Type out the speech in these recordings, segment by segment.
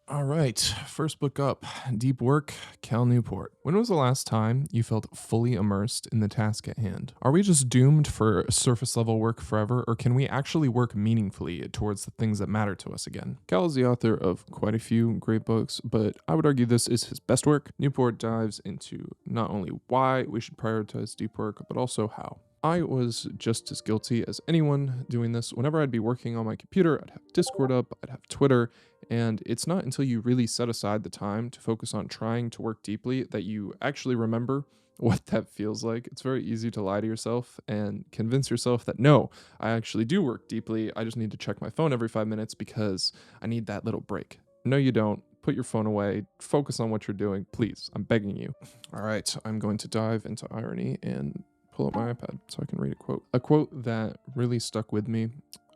All right, first book up, Deep Work, Cal Newport. When was the last time you felt fully immersed in the task at hand? Are we just doomed for surface level work forever, or can we actually work meaningfully towards the things that matter to us again? Cal is the author of quite a few great books, but I would argue this is his best work. Newport dives into not only why we should prioritize deep work, but also how. I was just as guilty as anyone doing this. Whenever I'd be working on my computer, I'd have Discord up, I'd have Twitter, and it's not until you really set aside the time to focus on trying to work deeply that you actually remember what that feels like. It's very easy to lie to yourself and convince yourself that no, I actually do work deeply. I just need to check my phone every 5 minutes because I need that little break. No, you don't. Put your phone away. Focus on what you're doing, please. I'm begging you. All right, I'm going to dive into irony and pull up my iPad so I can read a quote. A quote that really stuck with me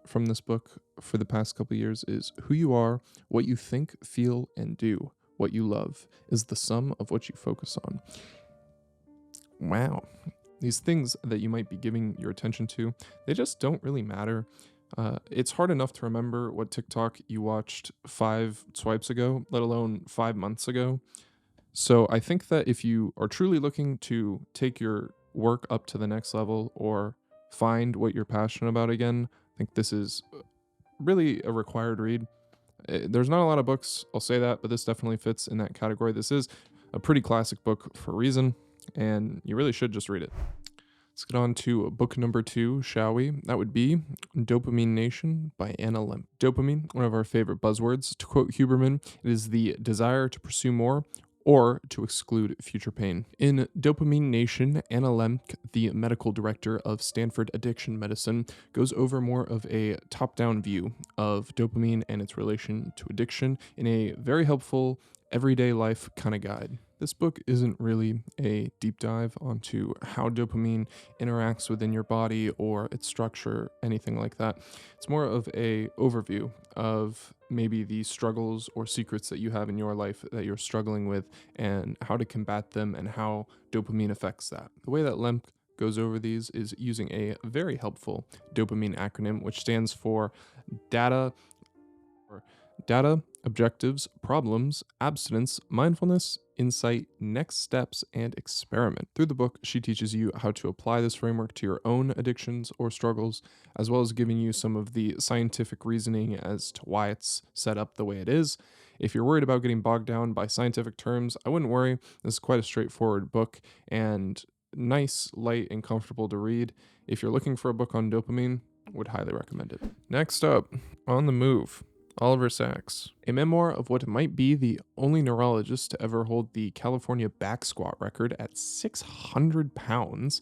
from this book for the past couple of years is who you are, what you think, feel, and do, what you love, is the sum of what you focus on. Wow. These things that you might be giving your attention to, they just don't really matter. It's hard enough to remember what TikTok you watched 5 swipes ago, let alone 5 months ago. So I think that if you are truly looking to take your work up to the next level or find what you're passionate about again, I think this is really a required read. There's not a lot of books, I'll say that, but this definitely fits in that category. This is a pretty classic book for a reason, and you really should just read it. Let's get on to book number 2, shall we? That would be Dopamine Nation by Anna Lemp. Dopamine, one of our favorite buzzwords. To quote Huberman, it is the desire to pursue more or to exclude future pain. In Dopamine Nation, Anna Lemke, the medical director of Stanford Addiction Medicine, goes over more of a top-down view of dopamine and its relation to addiction in a very helpful, everyday life kind of guide. This book isn't really a deep dive onto how dopamine interacts within your body or its structure, anything like that. It's more of a overview of maybe the struggles or secrets that you have in your life that you're struggling with and how to combat them and how dopamine affects that. The way that Lemp goes over these is using a very helpful dopamine acronym, which stands for data, data, objectives, problems, abstinence, mindfulness, insight, next steps, and experiment. Through the book, she teaches you how to apply this framework to your own addictions or struggles, as well as giving you some of the scientific reasoning as to why it's set up the way it is. If you're worried about getting bogged down by scientific terms, I wouldn't worry. This is quite a straightforward book and nice, light, and comfortable to read. If you're looking for a book on dopamine, would highly recommend it. Next up, On the Move, Oliver Sacks, a memoir of what might be the only neurologist to ever hold the California back squat record at 600 pounds.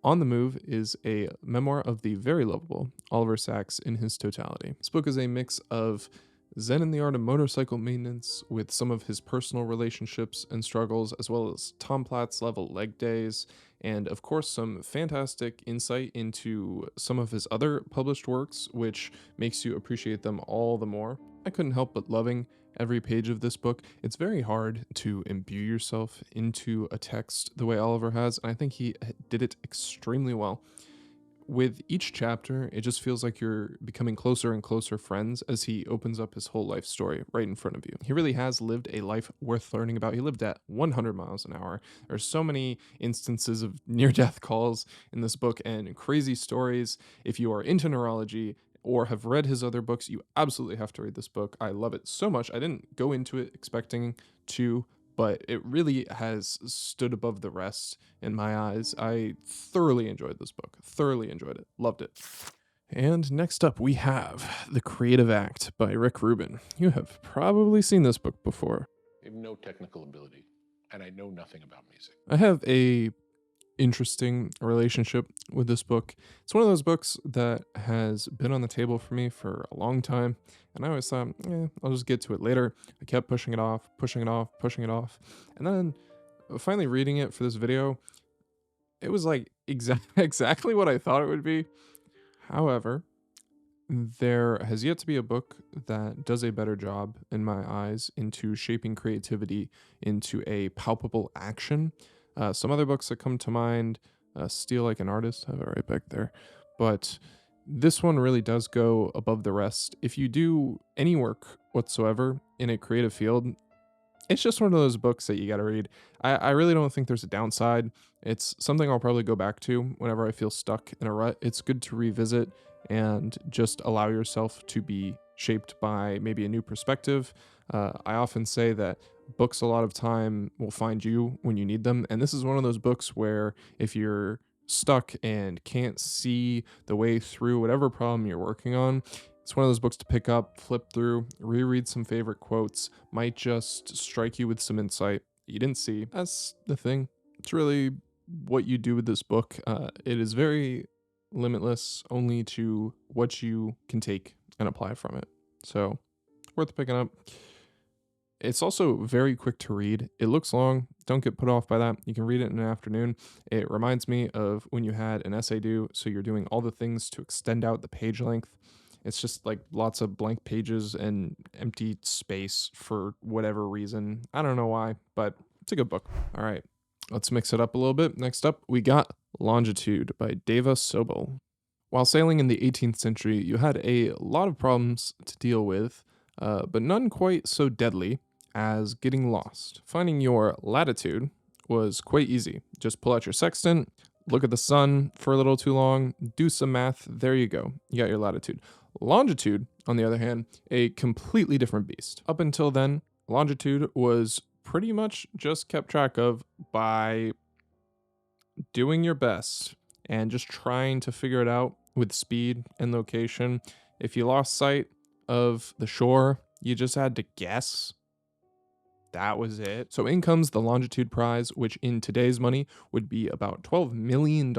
On the Move is a memoir of the very lovable Oliver Sacks in his totality. This book is a mix of Zen in the art of motorcycle maintenance with some of his personal relationships and struggles, as well as Tom Platz level leg days, and of course, some fantastic insight into some of his other published works, which makes you appreciate them all the more. I couldn't help but loving every page of this book. It's very hard to imbue yourself into a text the way Oliver has, and I think he did it extremely well. With each chapter, it just feels like you're becoming closer and closer friends as he opens up his whole life story right in front of you. He really has lived a life worth learning about. He lived at 100 miles an hour. There's so many instances of near death calls in this book and crazy stories. If you are into neurology, or have read his other books, you absolutely have to read this book. I love it so much. I didn't go into it expecting to, but it really has stood above the rest in my eyes. I thoroughly enjoyed this book. Thoroughly enjoyed it. Loved it. And next up, we have The Creative Act by Rick Rubin. You have probably seen this book before. I have no technical ability, and I know nothing about music. I have a interesting relationship with this book. It's one of those books that has been on the table for me for a long time, and I always thought, I'll just get to it later. I kept pushing it off, pushing it off, pushing it off, and then finally reading it for this video, it was like exactly what I thought it would be. However, there has yet to be a book that does a better job, in my eyes, into shaping creativity into a palpable action. Some other books that come to mind, Steal Like an Artist, I have it right back there. But this one really does go above the rest. If you do any work whatsoever in a creative field, it's just one of those books that you got to read. I really don't think there's a downside. It's something I'll probably go back to whenever I feel stuck in a rut. It's good to revisit and just allow yourself to be shaped by maybe a new perspective. I often say that books a lot of time will find you when you need them. And this is one of those books where if you're stuck and can't see the way through whatever problem you're working on, it's one of those books to pick up, flip through, reread some favorite quotes, might just strike you with some insight you didn't see. That's the thing. It's really what you do with this book. It is very limitless only to what you can take and apply from it. So, worth picking up. It's also very quick to read. It looks long. Don't get put off by that. You can read it in an afternoon. It reminds me of when you had an essay due, so you're doing all the things to extend out the page length. It's just like lots of blank pages and empty space for whatever reason. I don't know why, but it's a good book. All right, let's mix it up a little bit. Next up, we got Longitude by Deva Sobel. While sailing in the 18th century, you had a lot of problems to deal with, but none quite so deadly as getting lost. Finding your latitude was quite easy. Just pull out your sextant, look at the sun for a little too long, do some math, there you go. You got your latitude. Longitude, on the other hand, a completely different beast. Up until then, longitude was pretty much just kept track of by doing your best and just trying to figure it out with speed and location. If you lost sight of the shore, you just had to guess. That was it. So in comes the Longitude Prize, which in today's money would be about $12 million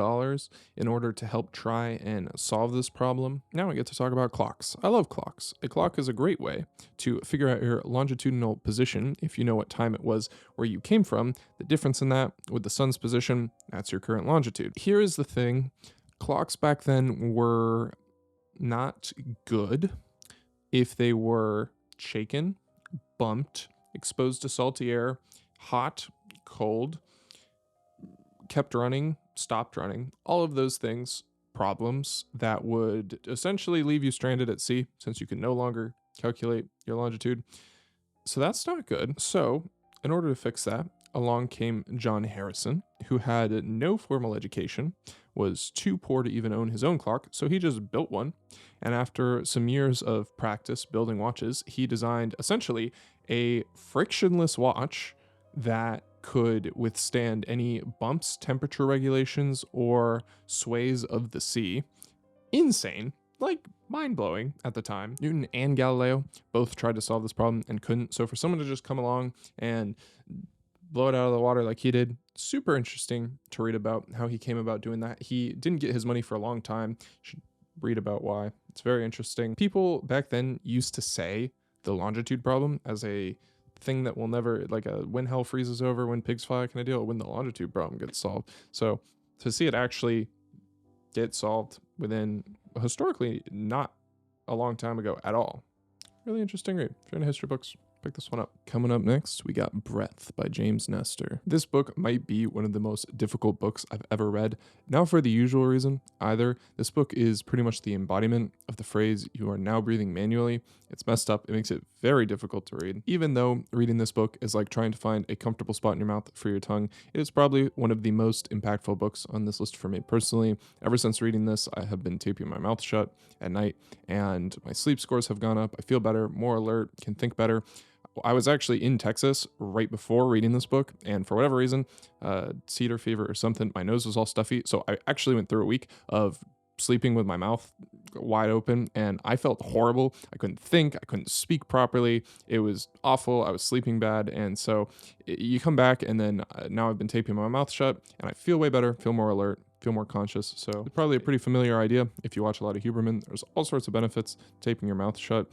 in order to help try and solve this problem. Now we get to talk about clocks. I love clocks. A clock is a great way to figure out your longitudinal position if you know what time it was where you came from. The difference in that with the sun's position, that's your current longitude. Here is the thing. Clocks back then were not good if they were shaken, bumped, exposed to salty air, hot, cold, kept running, stopped running, all of those things, problems that would essentially leave you stranded at sea since you can no longer calculate your longitude. So that's not good. So, in order to fix that, along came John Harrison, who had no formal education, was too poor to even own his own clock, so he just built one. And after some years of practice building watches, he designed essentially a frictionless watch that could withstand any bumps, temperature regulations, or sways of the sea. Insane. Like, mind-blowing at the time. Newton and Galileo both tried to solve this problem and couldn't. So for someone to just come along and blow it out of the water like he did, super interesting to read about how he came about doing that. He didn't get his money for a long time. You should read about why. It's very interesting. People back then used to say the longitude problem as a thing that will never, like a when hell freezes over, when pigs fly kind of deal, when the longitude problem gets solved. So to see it actually get solved within historically not a long time ago at all. Really interesting read. If you're into history books, pick this one up. Coming up next, we got Breath by James Nestor. This book might be one of the most difficult books I've ever read. Not for the usual reason either. This book is pretty much the embodiment of the phrase, "you are now breathing manually." It's messed up. It makes it very difficult to read. Even though reading this book is like trying to find a comfortable spot in your mouth for your tongue, it is probably one of the most impactful books on this list for me personally. Ever since reading this, I have been taping my mouth shut at night, and my sleep scores have gone up. I feel better, more alert, can think better. I was actually in Texas right before reading this book, and for whatever reason, cedar fever or something, my nose was all stuffy. So I actually went through a week of sleeping with my mouth wide open, and I felt horrible. I couldn't think, I couldn't speak properly. It was awful. I was sleeping bad, and so you come back, and then now I've been taping my mouth shut, and I feel way better, feel more alert, feel more conscious. So it's probably a pretty familiar idea if you watch a lot of Huberman. There's all sorts of benefits taping your mouth shut.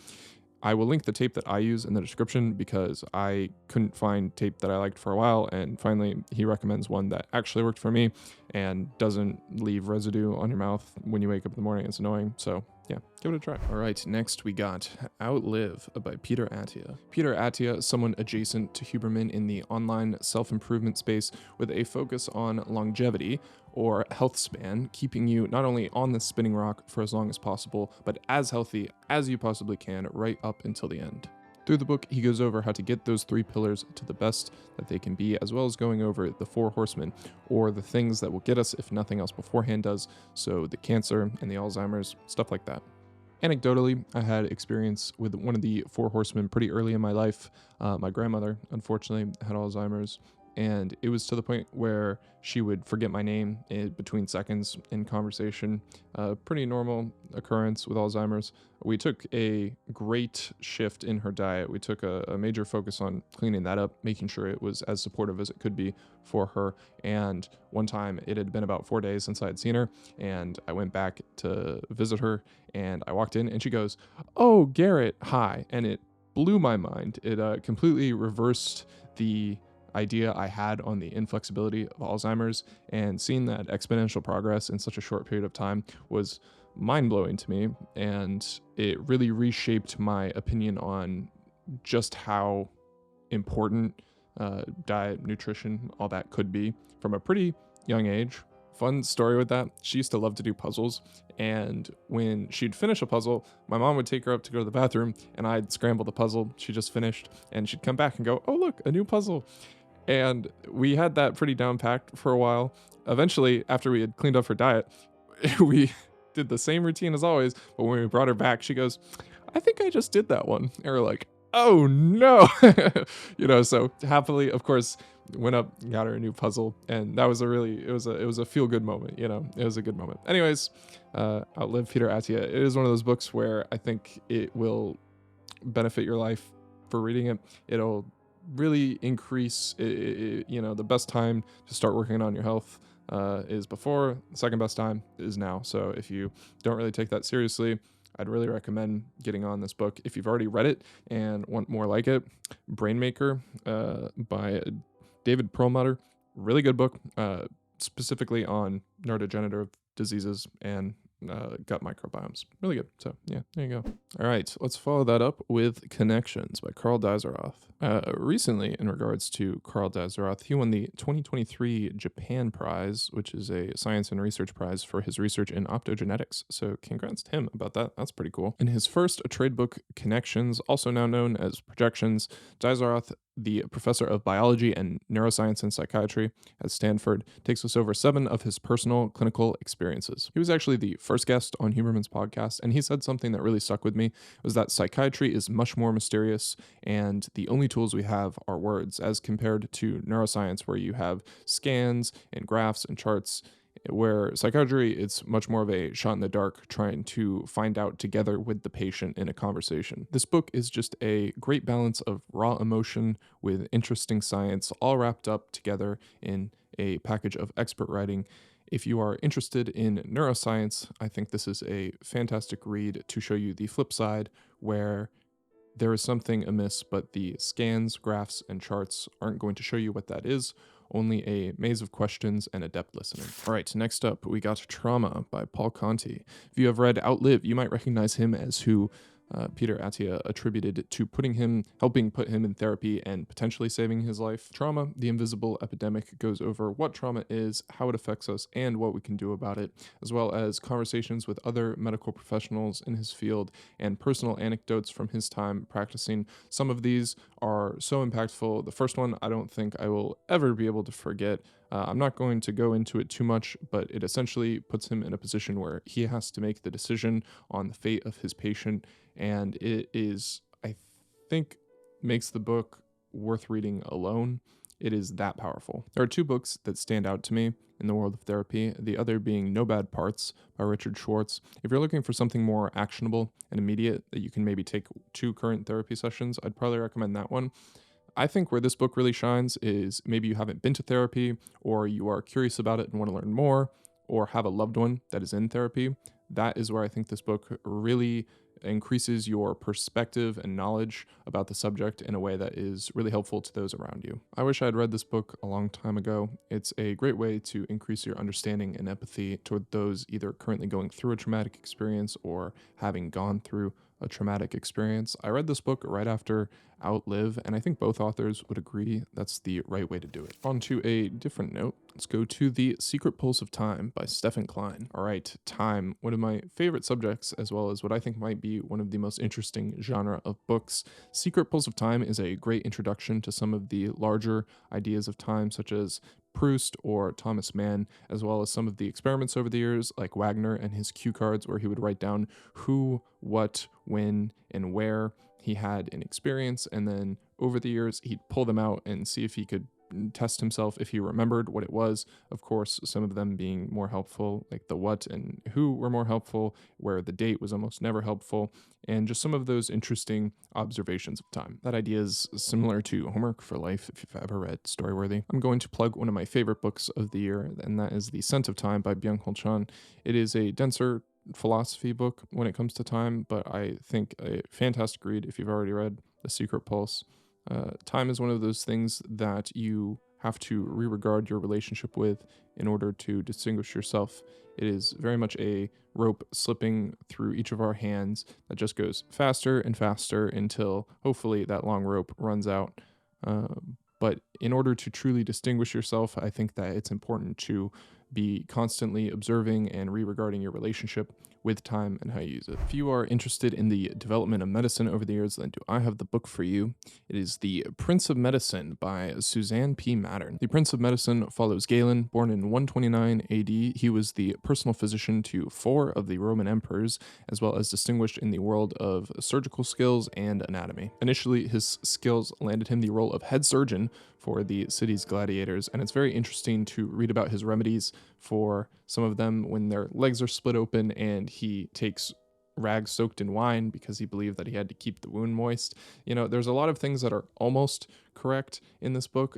I will link the tape that I use in the description because I couldn't find tape that I liked for a while, and finally he recommends one that actually worked for me and doesn't leave residue on your mouth when you wake up in the morning. It's annoying, so yeah, give it a try. All right, next we got Outlive by Peter Attia. Peter Attia, someone adjacent to Huberman in the online self-improvement space with a focus on longevity or health span, keeping you not only on the spinning rock for as long as possible, but as healthy as you possibly can right up until the end. Through the book, he goes over how to get those three pillars to the best that they can be, as well as going over the four horsemen, or the things that will get us if nothing else beforehand does. So the cancer and the Alzheimer's, stuff like that. Anecdotally, I had experience with one of the four horsemen pretty early in my life. My grandmother, unfortunately, had Alzheimer's, and it was to the point where she would forget my name in between seconds in conversation. Pretty normal occurrence with Alzheimer's. We took a great shift in her diet. We took a major focus on cleaning that up, making sure it was as supportive as it could be for her. And one time, it had been about 4 days since I had seen her, and I went back to visit her, and I walked in, and she goes, "Oh, Garrett, hi." And it blew my mind. It completely reversed the idea I had on the inflexibility of Alzheimer's, and seeing that exponential progress in such a short period of time was mind blowing to me. And it really reshaped my opinion on just how important diet, nutrition, all that could be from a pretty young age. Fun story with that. She used to love to do puzzles. And when she'd finish a puzzle, my mom would take her up to go to the bathroom, and I'd scramble the puzzle she just finished. And she'd come back and go, "Oh, look, a new puzzle." And we had that pretty down packed for a while. Eventually, after we had cleaned up her diet, we did the same routine as always. But when we brought her back, she goes, "I think I just did that one." And we're like, "Oh no." So happily, of course, went up, got her a new puzzle. And that was it was a feel good moment. It was a good moment. Anyways, Outlive Peter Attia. It is one of those books where I think it will benefit your life for reading it. It'll really increase the best time to start working on your health is before. The second best time is now. So if you don't really take that seriously, I'd really recommend getting on this book. If you've already read it and want more like it, Brainmaker by David Perlmutter. Really good book, specifically on neurodegenerative diseases and gut microbiomes. Really good. So yeah, there you go. All right, let's follow that up with Connections by Carl Deiseroth. Recently, in regards to Carl Deiseroth, he won the 2023 Japan Prize, which is a science and research prize for his research in optogenetics. So congrats to him about that. That's pretty cool. In his first trade book, Connections, also now known as Projections, Deiseroth, the professor of biology and neuroscience and psychiatry at Stanford, takes us over 7 of his personal clinical experiences. He was actually the first guest on Huberman's podcast, and he said something that really stuck with me, was that psychiatry is much more mysterious, and the only tools we have are words, as compared to neuroscience, where you have scans and graphs and charts. Where psychiatry, it's much more of a shot in the dark, trying to find out together with the patient in a conversation. This book is just a great balance of raw emotion with interesting science, all wrapped up together in a package of expert writing. If you are interested in neuroscience, I think this is a fantastic read to show you the flip side, where there is something amiss, but the scans, graphs, and charts aren't going to show you what that is. Only a maze of questions and adept listening. All right, next up, we got Trauma by Paul Conti. If you have read Outlive, you might recognize him as who Peter Attia attributed to helping put him in therapy and potentially saving his life. Trauma, the Invisible Epidemic, goes over what trauma is, how it affects us, and what we can do about it, as well as conversations with other medical professionals in his field and personal anecdotes from his time practicing. Some of these are so impactful. The first one, I don't think I will ever be able to forget. I'm not going to go into it too much, but it essentially puts him in a position where he has to make the decision on the fate of his patient. And it is, I think, makes the book worth reading alone. It is that powerful. There are 2 books that stand out to me in the world of therapy, the other being No Bad Parts by Richard Schwartz. If you're looking for something more actionable and immediate that you can maybe take 2 current therapy sessions, I'd probably recommend that one. I think where this book really shines is maybe you haven't been to therapy, or you are curious about it and want to learn more, or have a loved one that is in therapy. That is where I think this book really increases your perspective and knowledge about the subject in a way that is really helpful to those around you. I wish I had read this book a long time ago. It's a great way to increase your understanding and empathy toward those either currently going through a traumatic experience or having gone through a traumatic experience. I read this book right after Outlive, and I think both authors would agree that's the right way to do it. On to a different note, let's go to The Secret Pulse of Time by Stephen Klein. All right, time, one of my favorite subjects, as well as what I think might be one of the most interesting genre of books. Secret Pulse of Time is a great introduction to some of the larger ideas of time, such as Proust or Thomas Mann, as well as some of the experiments over the years, like Wagner and his cue cards, where he would write down who, what, when, and where he had an experience. And then over the years, he'd pull them out and see if he could test himself if he remembered what it was. Of course, some of them being more helpful, like the what and who were more helpful, where the date was almost never helpful, and just some of those interesting observations of time. That idea is similar to Homework for Life, if you've ever read Storyworthy. I'm going to plug one of my favorite books of the year, and that is The Scent of Time by Byung-Chul Chan. It is a denser philosophy book when it comes to time, but I think a fantastic read if you've already read The Secret Pulse. Time is one of those things that you have to re-regard your relationship with in order to distinguish yourself. It is very much a rope slipping through each of our hands that just goes faster and faster until hopefully that long rope runs out. But in order to truly distinguish yourself, I think that it's important to be constantly observing and re-regarding your relationship with time and how you use it. If you are interested in the development of medicine over the years, then do I have the book for you. It is The Prince of Medicine by Suzanne P. Mattern. The Prince of Medicine follows Galen. Born in 129 AD, he was the personal physician to 4 of the Roman emperors, as well as distinguished in the world of surgical skills and anatomy. Initially, his skills landed him the role of head surgeon for the city's gladiators, and it's very interesting to read about his remedies for some of them when their legs are split open and he takes rags soaked in wine because he believed that he had to keep the wound moist. You know, there's a lot of things that are almost correct in this book,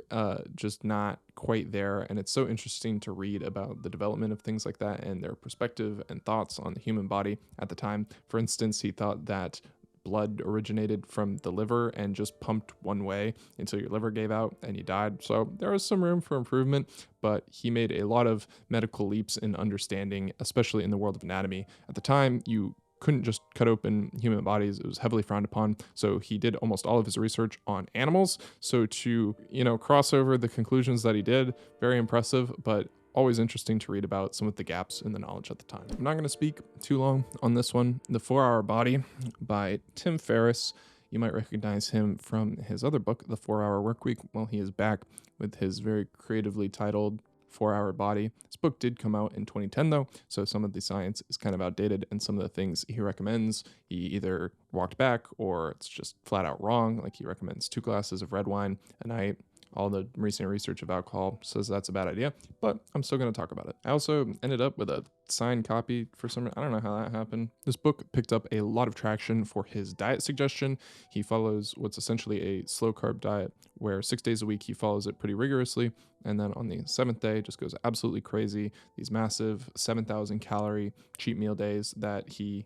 just not quite there. And it's so interesting to read about the development of things like that and their perspective and thoughts on the human body at the time. For instance, he thought that blood originated from the liver and just pumped one way until your liver gave out and you died. So there was some room for improvement, but he made a lot of medical leaps in understanding, especially in the world of anatomy. At the time, you couldn't just cut open human bodies. It was heavily frowned upon. So he did almost all of his research on animals. So to, cross over the conclusions that he did, very impressive, but always interesting to read about some of the gaps in the knowledge at the time. I'm not going to speak too long on this one. The 4-Hour Body by Tim Ferriss. You might recognize him from his other book, The 4-Hour Workweek. Well, he is back with his very creatively titled 4-Hour Body. This book did come out in 2010 though, so some of the science is kind of outdated, and some of the things he recommends, he either walked back or it's just flat out wrong. Like he recommends 2 glasses of red wine a night. All the recent research of alcohol says that's a bad idea, but I'm still going to talk about it. I also ended up with a signed copy for some, I don't know how that happened. This book picked up a lot of traction for his diet suggestion. He follows what's essentially a slow carb diet where 6 days a week he follows it pretty rigorously. And then on the 7th day, just goes absolutely crazy. These massive 7,000 calorie cheat meal days that he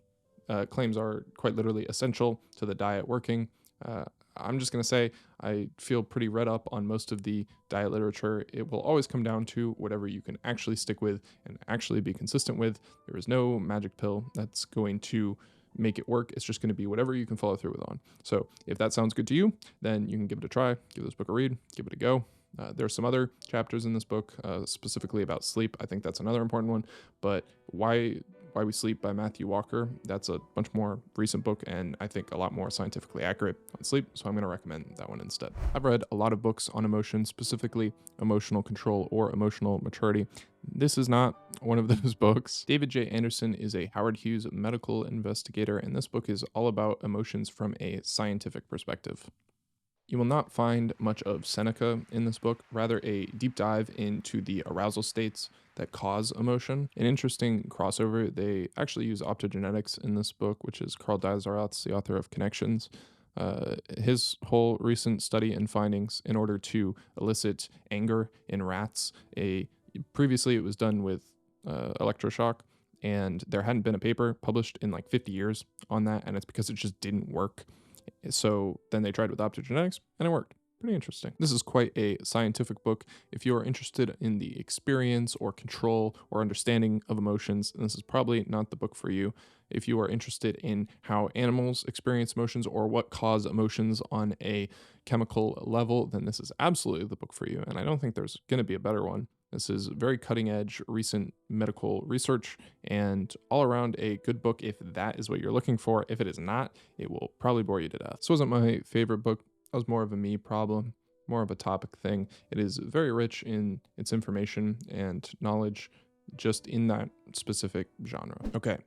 claims are quite literally essential to the diet working. I'm just going to say I feel pretty read up on most of the diet literature. It will always come down to whatever you can actually stick with and actually be consistent with. There is no magic pill that's going to make it work. It's just going to be whatever you can follow through with on. So if that sounds good to you, then you can give it a try, give this book a read, give it a go. There's some other chapters in this book, specifically about sleep. I think that's another important one. But Why We Sleep by Matthew Walker, that's a much more recent book and I think a lot more scientifically accurate on sleep, so I'm going to recommend that one instead. I've read a lot of books on emotion, specifically emotional control or emotional maturity. This is not one of those books. David J. Anderson is a Howard Hughes medical investigator, and this book is all about emotions from a scientific perspective. You will not find much of Seneca in this book, rather a deep dive into the arousal states that cause emotion. An interesting crossover, they actually use optogenetics in this book, which is Carl Deiseroth's, the author of Connections. His whole recent study and findings in order to elicit anger in rats. Previously it was done with electroshock, and there hadn't been a paper published in like 50 years on that, and it's because it just didn't work. So then they tried with optogenetics and it worked. Pretty interesting. This is quite a scientific book. If you are interested in the experience or control or understanding of emotions, this is probably not the book for you. If you are interested in how animals experience emotions or what cause emotions on a chemical level, then this is absolutely the book for you. And I don't think there's going to be a better one. This is very cutting edge, recent medical research, and all around a good book if that is what you're looking for. If it is not, it will probably bore you to death. This wasn't my favorite book. That was more of a me problem, more of a topic thing. It is very rich in its information and knowledge just in that specific genre. Okay,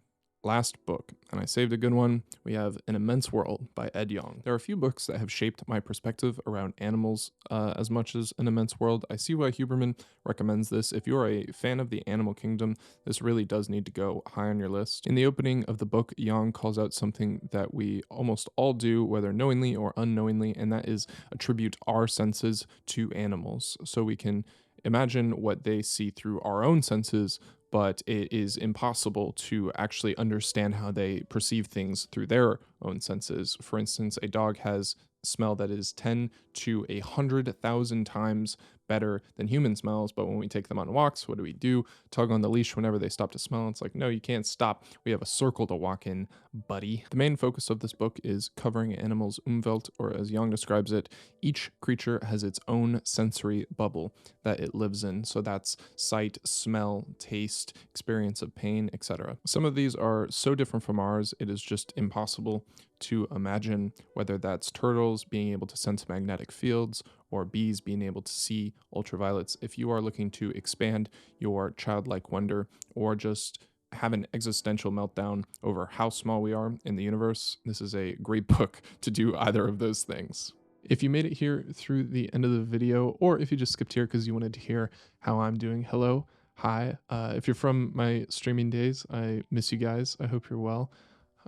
last book, and I saved a good one. We have An Immense World by Ed Yong. There are a few books that have shaped my perspective around animals as much as An Immense World. I see why Huberman recommends this. If you're a fan of the animal kingdom, this really does need to go high on your list. In the opening of the book, Yong calls out something that we almost all do, whether knowingly or unknowingly, and that is attribute our senses to animals. So we can imagine what they see through our own senses, but it is impossible to actually understand how they perceive things through their own senses. For instance, a dog has smell that is 10 to 100,000 times better than human smells, but when we take them on walks, what do? Tug on the leash whenever they stop to smell. It's like, no, you can't stop. We have a circle to walk in, buddy. The main focus of this book is covering animals' Umwelt, or as Jung describes it, each creature has its own sensory bubble that it lives in. So that's sight, smell, taste, experience of pain, etc. Some of these are so different from ours, it is just impossible to imagine, whether that's turtles being able to sense magnetic fields or bees being able to see ultraviolets. If you are looking to expand your childlike wonder or just have an existential meltdown over how small we are in the universe, this is a great book to do either of those things. If you made it here through the end of the video, or if you just skipped here because you wanted to hear how I'm doing, hello, hi. If you're from my streaming days, I miss you guys. I hope you're well.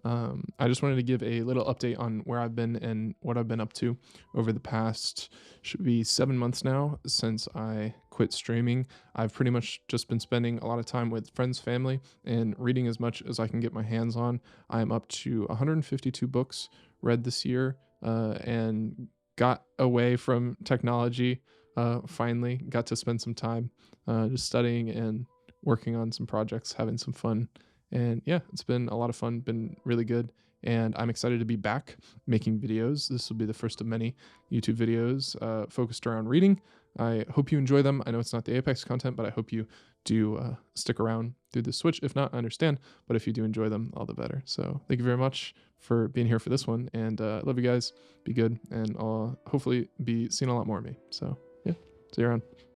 I just wanted to give a little update on where I've been and what I've been up to over the past, should be 7 months now since I quit streaming. I've pretty much just been spending a lot of time with friends, family, and reading as much as I can get my hands on. I'm up to 152 books read this year, and got away from technology. Finally, got to spend some time just studying and working on some projects, having some fun. And yeah, it's been a lot of fun, been really good. And I'm excited to be back making videos. This will be the first of many YouTube videos focused around reading. I hope you enjoy them. I know it's not the Apex content, but I hope you do stick around through the Switch. If not, I understand. But if you do enjoy them, all the better. So thank you very much for being here for this one. And I love you guys. Be good. And I'll hopefully be seeing a lot more of me. So yeah, see you around.